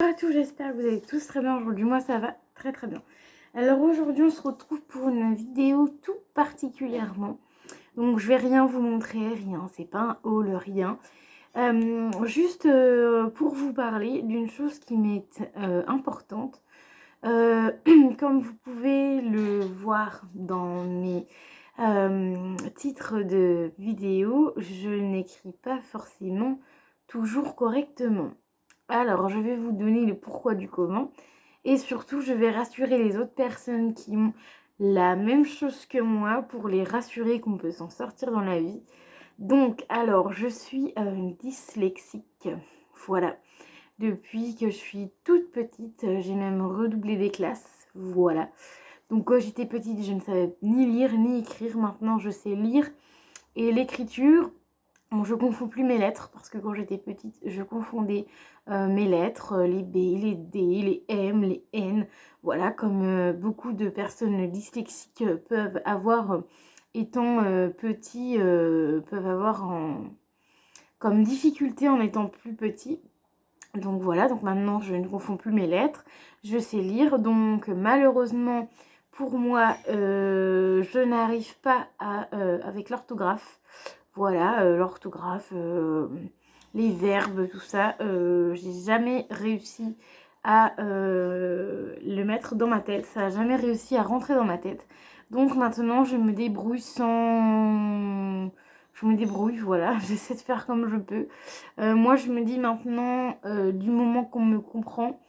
Bonjour à tous, j'espère que vous allez tous très bien aujourd'hui. Moi, ça va très très bien. Alors aujourd'hui, on se retrouve pour une vidéo tout particulièrement. Donc, je vais rien vous montrer, rien. C'est pas un haul, rien. Juste pour vous parler d'une chose qui m'est importante. Comme vous pouvez le voir dans mes titres de vidéo, je n'écris pas forcément toujours correctement. Alors, je vais vous donner le pourquoi du comment. Et surtout, je vais rassurer les autres personnes qui ont la même chose que moi pour les rassurer qu'on peut s'en sortir dans la vie. Donc, alors, je suis dyslexique. Voilà. Depuis que je suis toute petite, j'ai même redoublé des classes. Voilà. Donc, quand j'étais petite, je ne savais ni lire ni écrire. Maintenant, je sais lire. Et l'écriture, bon, je confonds plus mes lettres parce que quand j'étais petite, je confondais mes lettres, les B, les D, les M, les N. Voilà, comme beaucoup de personnes dyslexiques peuvent avoir, étant petits, peuvent avoir comme difficulté en étant plus petits. Donc voilà, donc maintenant je ne confonds plus mes lettres, je sais lire. Donc malheureusement pour moi, je n'arrive pas avec l'orthographe. Voilà, l'orthographe, les verbes, tout ça, j'ai jamais réussi à le mettre dans ma tête. Ça n'a jamais réussi à rentrer dans ma tête. Donc maintenant, je me débrouille sans... Je me débrouille, voilà, j'essaie de faire comme je peux. Moi, je me dis maintenant, du moment qu'on me comprend,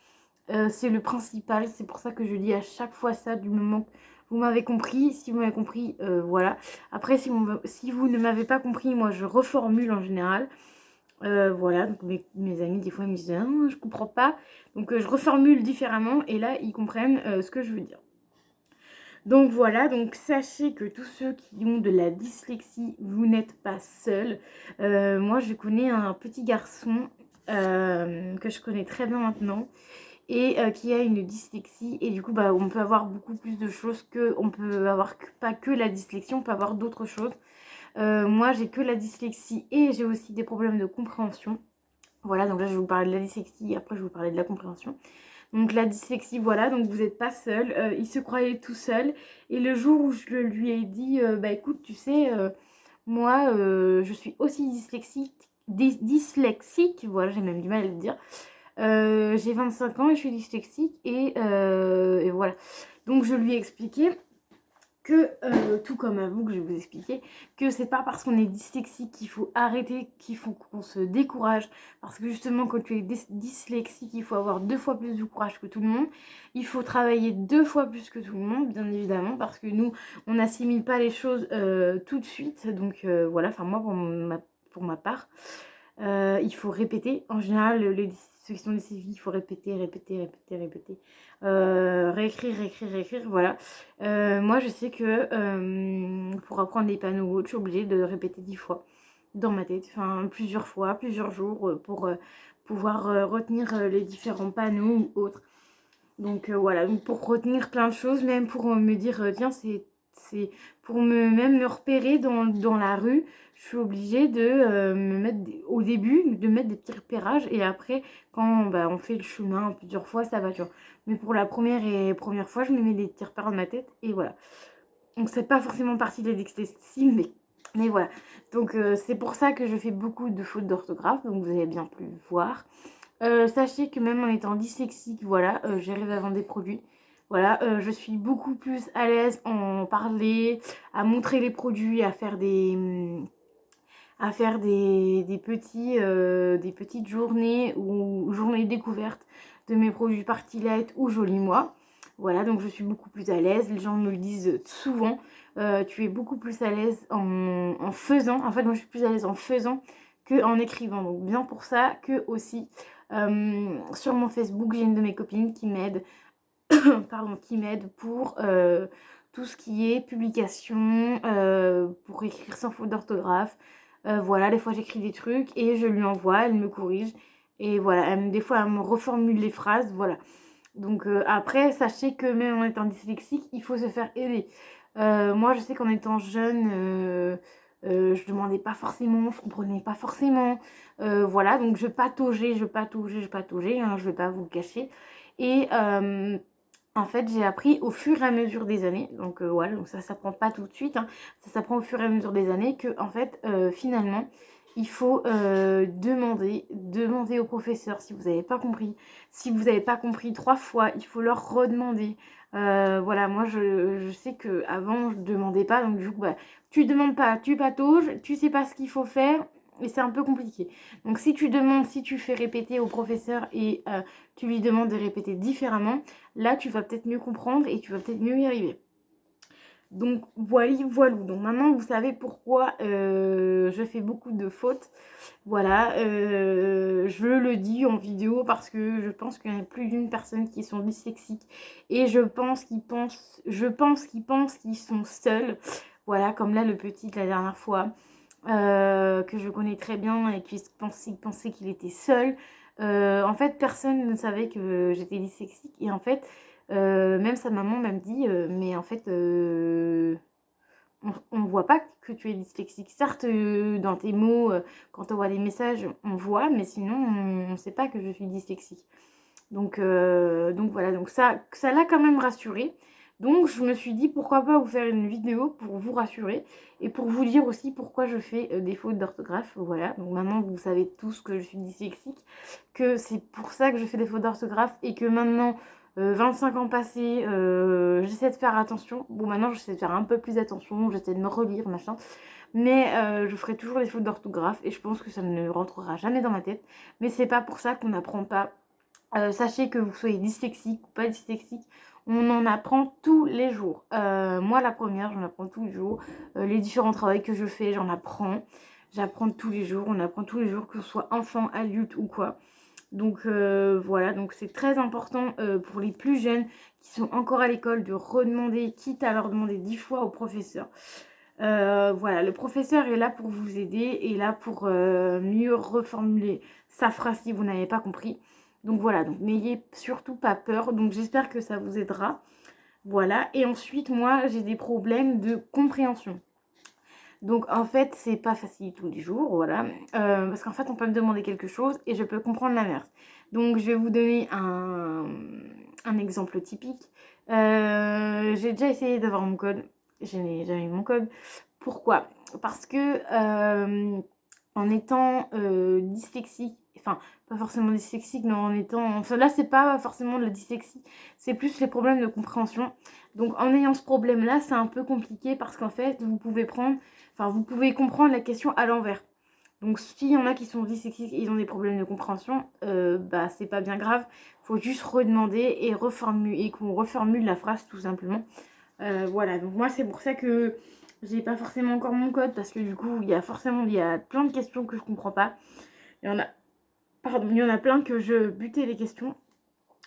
c'est le principal. C'est pour ça que je dis à chaque fois ça, du moment que vous m'avez compris. Si vous m'avez compris, voilà. Après, si vous ne m'avez pas compris, moi, je reformule en général. Voilà, donc mes amis, des fois, ils me disent ah, je comprends pas. Donc, je reformule différemment et là, ils comprennent ce que je veux dire. Donc voilà, donc sachez que tous ceux qui ont de la dyslexie, vous n'êtes pas seuls. Moi, je connais un petit garçon que je connais très bien maintenant et qui a une dyslexie. Et du coup, bah, on peut avoir beaucoup plus de choses que... On peut avoir pas que la dyslexie, on peut avoir d'autres choses. Moi, j'ai que la dyslexie et j'ai aussi des problèmes de compréhension. Voilà, donc là, je vais vous parler de la dyslexie, après, je vais vous parler de la compréhension. Donc la dyslexie, voilà, donc vous n'êtes pas seul. Il se croyait tout seul. Et le jour où je lui ai dit, bah écoute, tu sais, moi, je suis aussi dyslexique, voilà, j'ai même du mal à le dire. J'ai 25 ans et je suis dyslexique et voilà. Donc je lui ai expliqué que, tout comme à vous, que je vais vous expliquer, que c'est pas parce qu'on est dyslexique qu'il faut arrêter, qu'il faut qu'on se décourage, parce que justement quand tu es dyslexique, il faut avoir 2 fois plus de courage que tout le monde, il faut travailler 2 fois plus que tout le monde, bien évidemment, parce que nous, on n'assimile pas les choses tout de suite, donc voilà, enfin moi pour ma part, il faut répéter. En général, ceux qui sont dyslexiques, il faut répéter, répéter, répéter, répéter. Réécrire, réécrire, réécrire, voilà. Moi, je sais que pour apprendre les panneaux ou autres, je suis obligée de répéter 10 fois dans ma tête. Enfin, plusieurs fois, plusieurs jours pour pouvoir retenir les différents panneaux ou autres. Donc voilà, donc pour retenir plein de choses, même pour me dire, tiens, c'est pour même me repérer dans la rue, je suis obligée de me mettre, au début, de mettre des petits repérages et après, quand bah, on fait le chemin plusieurs fois, ça va, tu vois. Mais pour la première fois, je me mets des petits repères dans ma tête et voilà. Donc c'est pas forcément partie de la dyslexie, mais voilà. Donc c'est pour ça que je fais beaucoup de fautes d'orthographe, donc vous avez bien pu voir. Sachez que même en étant dyslexique, voilà, j'arrive à vendre des produits. Voilà, je suis beaucoup plus à l'aise en parler, à montrer les produits, à faire des petites journées ou journées découvertes de mes produits Partilette ou Joli Moi. Voilà, donc je suis beaucoup plus à l'aise. Les gens me le disent souvent. Tu es beaucoup plus à l'aise en faisant. En fait, moi, je suis plus à l'aise en faisant qu'en écrivant. Donc, bien pour ça que aussi, sur mon Facebook, j'ai une de mes copines qui m'aide qui m'aide pour tout ce qui est publication, pour écrire sans faute d'orthographe. Voilà, des fois j'écris des trucs et je lui envoie, elle me corrige. Et voilà, des fois elle me reformule les phrases, voilà. Donc après, sachez que même en étant dyslexique, il faut se faire aider. Moi, je sais qu'en étant jeune, je demandais pas forcément, je comprenais pas forcément. Voilà, donc je pataugeais, hein, je vais pas vous le cacher. Et en fait, j'ai appris au fur et à mesure des années, donc voilà, donc ça s'apprend pas tout de suite, hein, ça s'apprend au fur et à mesure des années que en fait, finalement, il faut demander au professeur si vous n'avez pas compris. Si vous n'avez pas compris 3 fois, il faut leur redemander. Voilà, moi je sais que avant je demandais pas, donc du coup, bah, tu demandes pas, tu patauges, tu sais pas ce qu'il faut faire, et c'est un peu compliqué. Donc si tu demandes, si tu fais répéter au professeur et tu lui demandes de répéter différemment, là tu vas peut-être mieux comprendre et tu vas peut-être mieux y arriver. Donc voilà, voilà. Donc maintenant vous savez pourquoi je fais beaucoup de fautes. Voilà, je le dis en vidéo parce que je pense qu'il y en a plus d'une personne qui sont dyslexiques et je pense qu'ils pensent qu'ils sont seuls. Voilà, comme là le petit de la dernière fois que je connais très bien et qui pensait qu'il était seul. En fait, personne ne savait que j'étais dyslexique et en fait, même sa maman m'a dit, mais en fait, on voit pas que tu es dyslexique. Certes, dans tes mots, quand on voit des messages, on voit, mais sinon, on ne sait pas que je suis dyslexique. Donc voilà, donc ça l'a quand même rassurée. Donc je me suis dit pourquoi pas vous faire une vidéo pour vous rassurer et pour vous dire aussi pourquoi je fais des fautes d'orthographe. Voilà, donc maintenant vous savez tous que je suis dyslexique, que c'est pour ça que je fais des fautes d'orthographe et que maintenant 25 ans passés, j'essaie de faire attention. Bon, maintenant j'essaie de faire un peu plus attention, j'essaie de me relire, machin. Mais je ferai toujours des fautes d'orthographe et je pense que ça ne rentrera jamais dans ma tête. Mais c'est pas pour ça qu'on n'apprend pas. Sachez que vous soyez dyslexique ou pas dyslexique, on en apprend tous les jours. Moi, la première, j'en apprends tous les jours. Les différents travaux que je fais, j'en apprends. J'apprends tous les jours, on apprend tous les jours, que ce soit enfant, adulte ou quoi. Donc voilà, donc c'est très important pour les plus jeunes qui sont encore à l'école de redemander, quitte à leur demander 10 fois au professeur. Voilà, le professeur est là pour vous aider, est là pour mieux reformuler sa phrase si vous n'avez pas compris. Donc voilà, donc n'ayez surtout pas peur. Donc j'espère que ça vous aidera. Voilà, et ensuite moi j'ai des problèmes de compréhension. Donc en fait c'est pas facile tous les jours, voilà. Parce qu'en fait on peut me demander quelque chose et je peux comprendre l'inverse. Donc je vais vous donner un exemple typique. J'ai déjà essayé d'avoir mon code. Je n'ai jamais eu mon code. Pourquoi? Parce que en étant dyslexique, enfin pas forcément dyslexique, mais en étant... Enfin là c'est pas forcément de la dyslexie, c'est plus les problèmes de compréhension. Donc en ayant ce problème là c'est un peu compliqué parce qu'en fait vous pouvez comprendre la question à l'envers. Donc s'il y en a qui sont dyslexiques et ils ont des problèmes de compréhension, bah c'est pas bien grave, faut juste redemander et reformuler, et qu'on reformule la phrase tout simplement. Voilà, donc moi c'est pour ça que j'ai pas forcément encore mon code parce que du coup il y a plein de questions que je comprends pas. Il y en a plein que je butais les questions,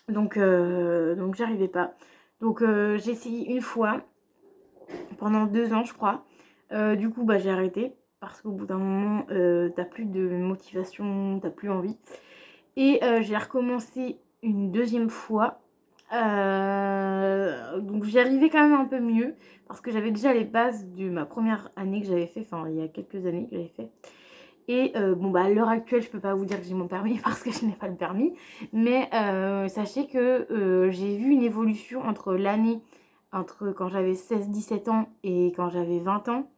donc j'arrivais pas. Donc j'ai essayé une fois pendant 2 ans je crois. Du coup bah j'ai arrêté parce qu'au bout d'un moment t'as plus de motivation, t'as plus envie. Et j'ai recommencé une deuxième fois. Donc j'y arrivais quand même un peu mieux parce que j'avais déjà les bases de ma première année que j'avais fait, enfin il y a quelques années que j'avais fait. Et bon bah à l'heure actuelle je peux pas vous dire que j'ai mon permis parce que je n'ai pas le permis, mais sachez que j'ai vu une évolution entre quand j'avais 16-17 ans et quand j'avais 20 ans,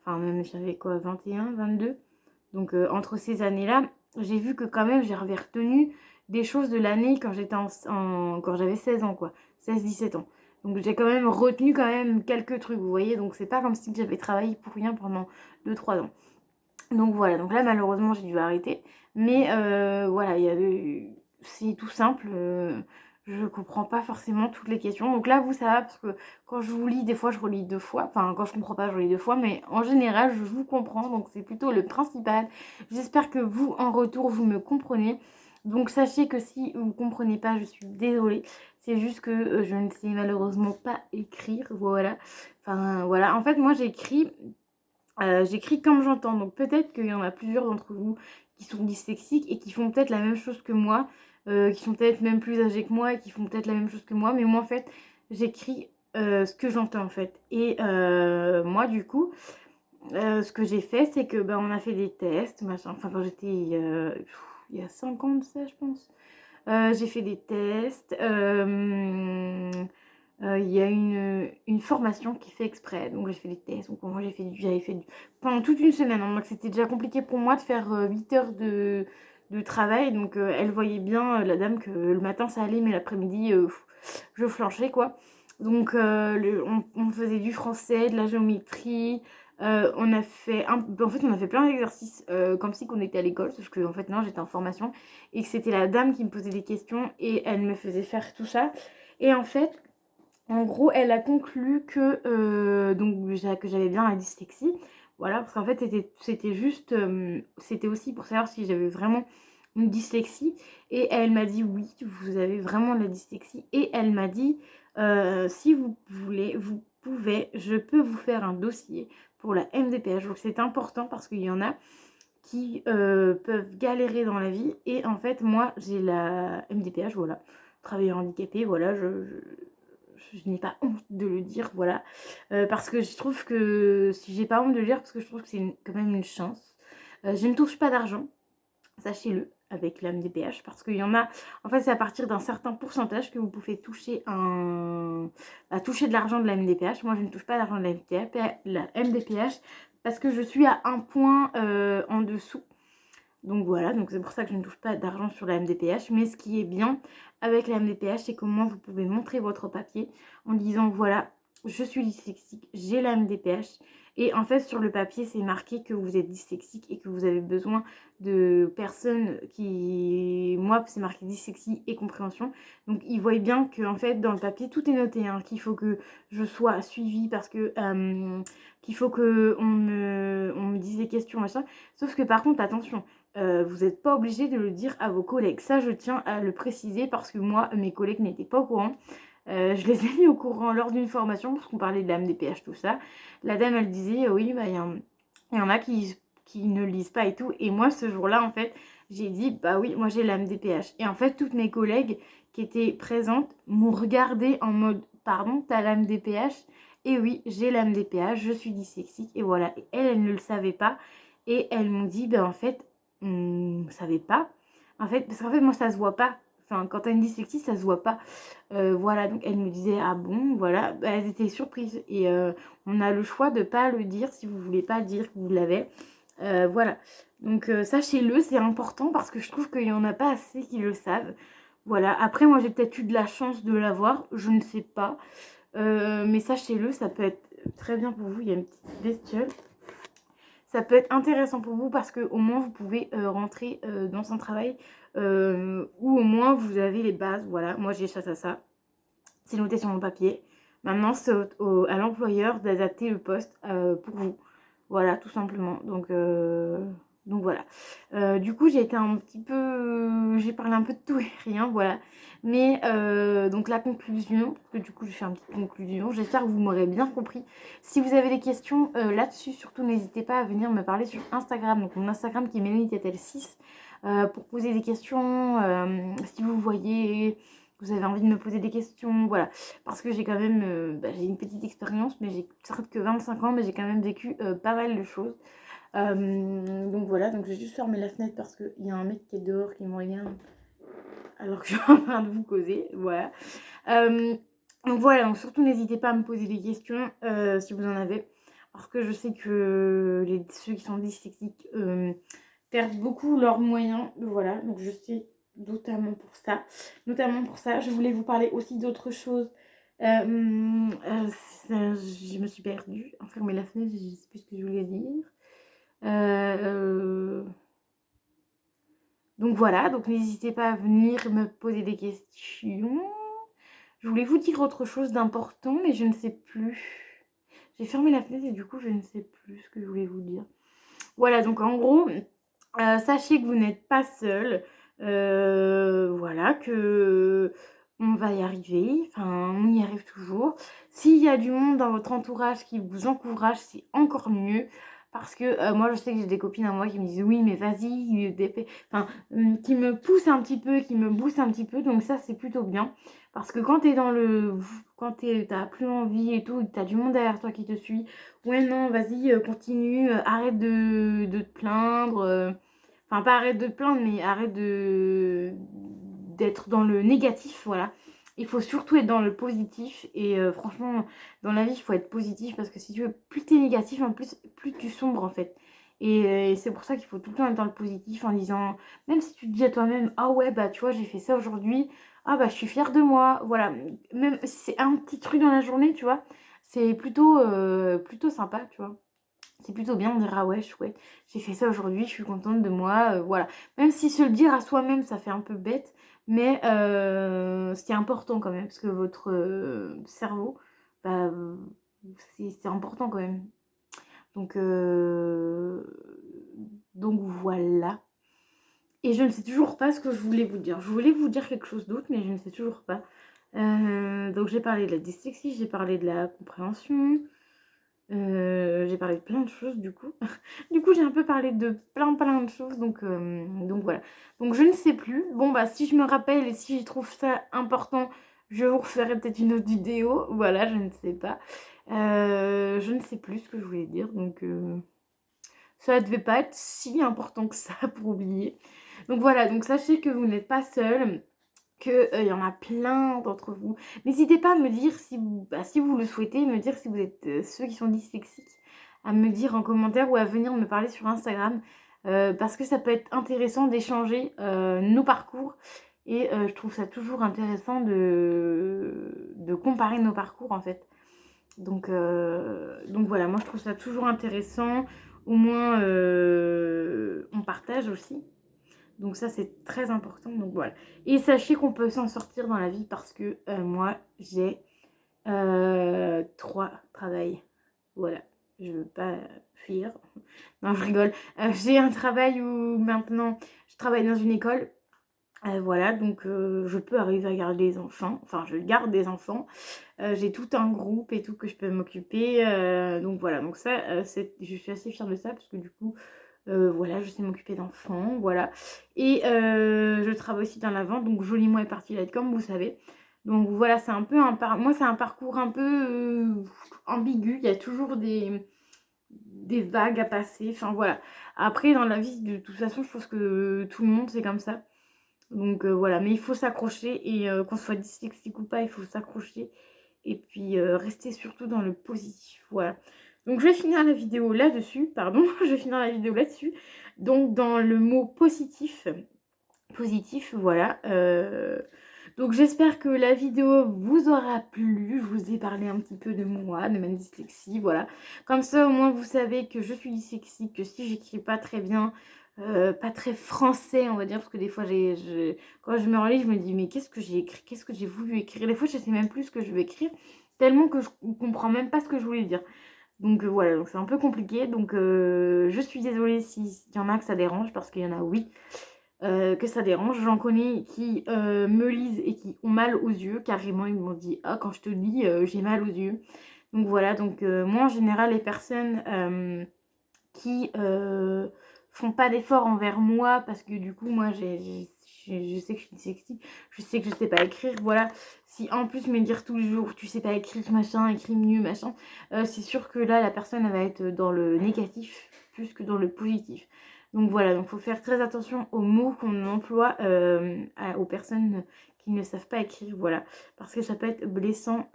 enfin même j'avais quoi, 21, 22. Donc entre ces années-là, j'ai vu que quand même j'avais retenu des choses de l'année quand quand j'avais 16 ans quoi, 16-17 ans. Donc j'ai quand même retenu quand même quelques trucs, vous voyez, donc c'est pas comme si j'avais travaillé pour rien pendant 2-3 ans. Donc voilà, donc là malheureusement j'ai dû arrêter. Mais voilà, c'est tout simple. Je comprends pas forcément toutes les questions. Donc là vous ça va parce que quand je vous lis, des fois je relis 2 fois. Enfin quand je comprends pas je relis 2 fois. Mais en général je vous comprends. Donc c'est plutôt le principal. J'espère que vous en retour vous me comprenez. Donc sachez que si vous comprenez pas, je suis désolée. C'est juste que je ne sais malheureusement pas écrire. Voilà. Enfin voilà. En fait moi j'écris comme j'entends, donc peut-être qu'il y en a plusieurs d'entre vous qui sont dyslexiques et qui font peut-être la même chose que moi, qui sont peut-être même plus âgés que moi et qui font peut-être la même chose que moi, mais moi en fait j'écris ce que j'entends en fait. Et moi du coup, ce que j'ai fait, c'est que on a fait des tests, machin. Enfin, quand j'étais il y a 5 ans de ça, je pense. J'ai fait des tests. Il y a une formation qui fait exprès, donc j'ai fait des tests. Donc moi j'avais fait pendant toute une semaine, hein. Donc c'était déjà compliqué pour moi de faire 8 heures de travail. Donc elle voyait bien, la dame, que le matin ça allait, mais l'après-midi je flanchais quoi. Donc on faisait du français, de la géométrie. On a fait en fait on a fait plein d'exercices comme si qu'on était à l'école, sauf que en fait non, j'étais en formation et que c'était la dame qui me posait des questions et elle me faisait faire tout ça. Et en fait, en gros, elle a conclu que que j'avais bien la dyslexie. Voilà, parce qu'en fait, c'était juste, c'était aussi pour savoir si j'avais vraiment une dyslexie. Et elle m'a dit oui, vous avez vraiment de la dyslexie. Et elle m'a dit, si vous voulez, vous pouvez, je peux vous faire un dossier pour la MDPH. Donc c'est important parce qu'il y en a qui peuvent galérer dans la vie. Et en fait, moi, j'ai la MDPH, voilà, travailleur handicapé, voilà, je n'ai pas honte de le dire, voilà. Parce que je trouve que, si j'ai pas honte de le dire, parce que je trouve que c'est quand même une chance. Je ne touche pas d'argent, sachez-le, avec la MDPH, parce qu'il y en a, en fait, c'est à partir d'un certain pourcentage que vous pouvez toucher toucher de l'argent de la MDPH. Moi, je ne touche pas d'argent de la MDPH parce que je suis à un point en dessous. Donc voilà, donc c'est pour ça que je ne touche pas d'argent sur la MDPH. Mais ce qui est bien avec la MDPH, c'est que moi, vous pouvez montrer votre papier en disant voilà, je suis dyslexique, j'ai la MDPH. Et en fait, sur le papier, c'est marqué que vous êtes dyslexique et que vous avez besoin de personnes qui... Moi, c'est marqué dyslexie et compréhension. Donc, ils voient bien que, en fait, dans le papier, tout est noté, hein, qu'il faut que je sois suivie parce que... qu'il faut que on me dise des questions, machin. Sauf que, par contre, attention, vous n'êtes pas obligé de le dire à vos collègues. Ça, je tiens à le préciser parce que moi, mes collègues n'étaient pas au courant. Je les ai mis au courant lors d'une formation parce qu'on parlait de la MDPH, tout ça. La dame, elle disait, oui, il y en a qui ne lisent pas et tout. Et moi, ce jour-là, en fait, j'ai dit, bah oui, moi j'ai la MDPH. Et en fait, toutes mes collègues qui étaient présentes m'ont regardé en mode, pardon, t'as la MDPH? Et oui, j'ai la MDPH, je suis dyslexique. Et voilà. Et elles ne le savaient pas. Et elles m'ont dit, ben en fait, on ne savait pas. En fait, parce qu'en fait, moi, ça se voit pas. Enfin, quand t'as une dyslexie, ça se voit pas. Voilà, donc elles me disaient, ah bon, voilà. Bah, elles étaient surprises. Et on a le choix de pas le dire si vous voulez pas dire que vous l'avez. Voilà. Donc, sachez-le, c'est important parce que je trouve qu'il y en a pas assez qui le savent. Voilà. Après, moi, j'ai peut-être eu de la chance de l'avoir. Je ne sais pas. Mais sachez-le, ça peut être très bien pour vous. Il y a une petite bestiole. Ça peut être intéressant pour vous parce qu'au moins vous pouvez rentrer dans un travail où au moins vous avez les bases. Voilà, moi j'ai ça. C'est noté sur mon papier. Maintenant, c'est à l'employeur d'adapter le poste pour vous. Voilà, tout simplement. Donc voilà. Du coup, j'ai été un petit peu... J'ai parlé un peu de tout et rien, voilà. Mais donc la conclusion, parce que du coup, je fais une petite conclusion. J'espère que vous m'aurez bien compris. Si vous avez des questions là-dessus, surtout, n'hésitez pas à venir me parler sur Instagram. Donc mon Instagram qui est MélanieTetel6 pour poser des questions. Si vous voyez... Vous avez envie de me poser des questions, voilà. Parce que j'ai quand même, j'ai une petite expérience, mais j'ai certes que 25 ans, mais j'ai quand même vécu pas mal de choses. Donc voilà, donc j'ai juste fermé la fenêtre parce qu'il y a un mec qui est dehors qui me regarde alors que je suis en train de vous causer, voilà. Donc voilà, donc surtout n'hésitez pas à me poser des questions si vous en avez. Parce que je sais que ceux qui sont dyslexiques perdent beaucoup leurs moyens, voilà. Donc je sais notamment pour ça. Je voulais vous parler aussi d'autre chose. Je me suis perdue. Fermer la fenêtre, je ne sais plus ce que je voulais dire. Donc voilà, donc n'hésitez pas à venir me poser des questions. Je voulais vous dire autre chose d'important, mais je ne sais plus. J'ai fermé la fenêtre et du coup, je ne sais plus ce que je voulais vous dire. Voilà, donc en gros, sachez que vous n'êtes pas seul. Voilà, que on va y arriver. Enfin, on y arrive toujours. S'il y a du monde dans votre entourage qui vous encourage, c'est encore mieux. parce que moi je sais que j'ai des copines à moi qui me disent oui mais vas-y, enfin qui me poussent un petit peu, qui me boostent un petit peu, donc ça c'est plutôt bien. Parce que quand t'es dans le... Quand t'as plus envie et tout, et que t'as du monde derrière toi qui te suit, ouais non, vas-y, continue, arrête de te plaindre. Enfin, pas arrête de te plaindre, mais arrête d'être dans le négatif, voilà. Il faut surtout être dans le positif. Et franchement, dans la vie, il faut être positif parce que si tu veux, plus t'es négatif, en plus tu sombres en fait. Et c'est pour ça qu'il faut tout le temps être dans le positif en disant, même si tu te dis à toi-même, ah ouais, bah tu vois, j'ai fait ça aujourd'hui, ah bah je suis fière de moi, voilà. Même si c'est un petit truc dans la journée, tu vois, c'est plutôt sympa, tu vois. C'est plutôt bien, on dira ah ouais, chouette, j'ai fait ça aujourd'hui, je suis contente de moi, voilà. Même si se le dire à soi-même, ça fait un peu bête, mais c'est important quand même, parce que votre cerveau, bah, c'est important quand même. Donc, donc voilà. Et je ne sais toujours pas ce que je voulais vous dire. Je voulais vous dire quelque chose d'autre, mais je ne sais toujours pas. Donc j'ai parlé de la dyslexie, j'ai parlé de la compréhension. J'ai parlé de plein de choses du coup. Du coup, j'ai un peu parlé de plein de choses, donc voilà. Donc je ne sais plus. Bon, bah si je me rappelle et si je trouve ça important, je vous referai peut-être une autre vidéo. Voilà, je ne sais pas. Je ne sais plus ce que je voulais dire, donc ça devait pas être si important que ça pour oublier. Donc voilà, donc sachez que vous n'êtes pas seul, qu'il y en a plein d'entre vous. N'hésitez pas à me dire si vous le souhaitez, me dire si vous êtes ceux qui sont dyslexiques, à me dire en commentaire ou à venir me parler sur Instagram, parce que ça peut être intéressant d'échanger nos parcours. Et je trouve ça toujours intéressant de comparer nos parcours en fait. Donc voilà, moi je trouve ça toujours intéressant. Au moins on partage aussi. Donc ça c'est très important. Donc voilà. Et sachez qu'on peut s'en sortir dans la vie parce que moi j'ai 3 travails. Voilà. Je veux pas fuir. Non, je rigole. J'ai un travail où maintenant je travaille dans une école. Voilà, donc je peux arriver à garder les enfants. Enfin, je garde des enfants. J'ai tout un groupe et tout que je peux m'occuper. Donc voilà, donc ça, je suis assez fière de ça parce que du coup, voilà, je sais m'occuper d'enfants, voilà. Et je travaille aussi dans la vente, donc joliment est parti là, comme vous savez. Donc voilà, c'est un peu moi c'est un parcours un peu ambigu. Il y a toujours des vagues à passer. Enfin voilà. Après, dans la vie, de toute façon, je pense que tout le monde c'est comme ça. Donc voilà, mais il faut s'accrocher et qu'on soit dyslexique ou pas, il faut s'accrocher et puis rester surtout dans le positif. Voilà. Donc je vais finir la vidéo là-dessus, pardon, je vais finir la vidéo là-dessus. Donc dans le mot positif, voilà. Donc j'espère que la vidéo vous aura plu. Je vous ai parlé un petit peu de moi, de ma dyslexie, voilà. Comme ça au moins vous savez que je suis dyslexique, que si j'écris pas très bien, pas très français on va dire, parce que des fois quand je me relis je me dis mais qu'est-ce que j'ai écrit, qu'est-ce que j'ai voulu écrire. Des fois je sais même plus ce que je veux écrire, tellement que je comprends même pas ce que je voulais dire. Donc voilà, donc c'est un peu compliqué, donc je suis désolée s'il y en a que ça dérange, parce qu'il y en a oui. Que ça dérange. J'en connais qui me lisent et qui ont mal aux yeux. Carrément, ils m'ont dit ah, quand je te lis, j'ai mal aux yeux. Donc voilà, donc moi en général, les personnes qui font pas d'efforts envers moi, parce que du coup, moi je sais que je suis dyslexique, je sais que je sais pas écrire. Voilà, si en plus me dire tous les jours tu sais pas écrire, machin, écris mieux, machin, c'est sûr que là, la personne elle va être dans le négatif plus que dans le positif. Donc voilà, donc faut faire très attention aux mots qu'on emploie aux personnes qui ne savent pas écrire, voilà, parce que ça peut être blessant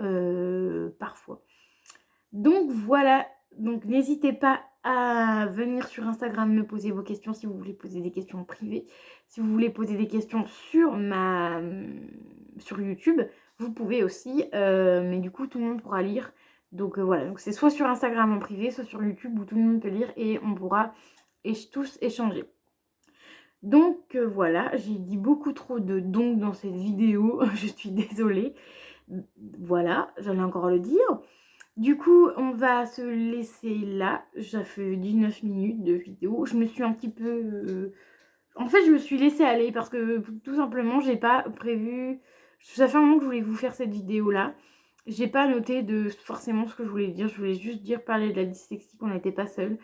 parfois. Donc voilà, donc n'hésitez pas à venir sur Instagram me poser vos questions si vous voulez poser des questions privées. Si vous voulez poser des questions sur YouTube, vous pouvez aussi, mais du coup tout le monde pourra lire. Donc voilà, donc c'est soit sur Instagram en privé, soit sur YouTube où tout le monde peut lire et on pourra tous échanger. Donc voilà, j'ai dit beaucoup trop de donc dans cette vidéo, je suis désolée. Voilà, j'allais encore le dire. Du coup, on va se laisser là. Ça fait 19 minutes de vidéo. Je me suis un petit peu... En fait, je me suis laissée aller parce que tout simplement, j'ai pas prévu... Ça fait un moment que je voulais vous faire cette vidéo-là. J'ai pas noté de forcément ce que je voulais dire. Je voulais juste parler de la dyslexie, qu'on n'était pas seul.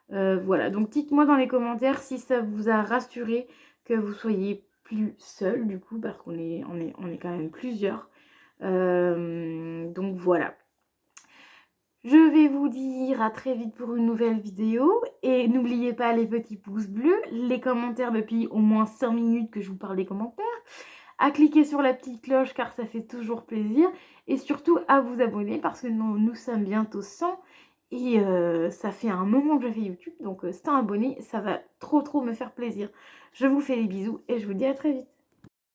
Voilà, donc dites-moi dans les commentaires si ça vous a rassuré que vous soyez plus seul du coup, parce qu'on est, on est quand même plusieurs. Donc voilà. Je vais vous dire à très vite pour une nouvelle vidéo. Et n'oubliez pas les petits pouces bleus, les commentaires depuis au moins 5 minutes que je vous parle des commentaires, à cliquer sur la petite cloche car ça fait toujours plaisir. Et surtout à vous abonner parce que nous sommes bientôt 100. Et ça fait un moment que je fais YouTube. Donc 100 abonnés, ça va trop me faire plaisir. Je vous fais des bisous et je vous dis à très vite.